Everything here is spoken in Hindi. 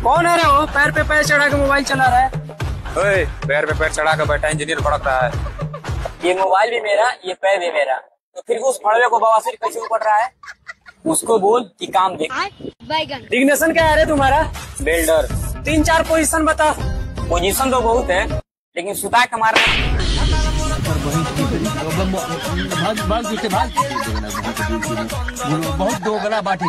कौन है रे वो पैर पे पैर चढ़ा के मोबाइल चला रहा है? ओए, पैर पे पैर चढ़ा के बैठा इंजीनियर भड़क रहा है। ये मोबाइल भी मेरा, ये पैर भी मेरा, तो फिर उस फड़वे को बवासीर कैसे ऊपर रहा है? उसको बोल कि काम देख। डिग्नेशन क्या है रे तुम्हारा? बिल्डर। 3-4 पोजीशन बता। पोजीशन तो बहुत है, लेकिन सुता के मारना। बहुत दोगला बात है।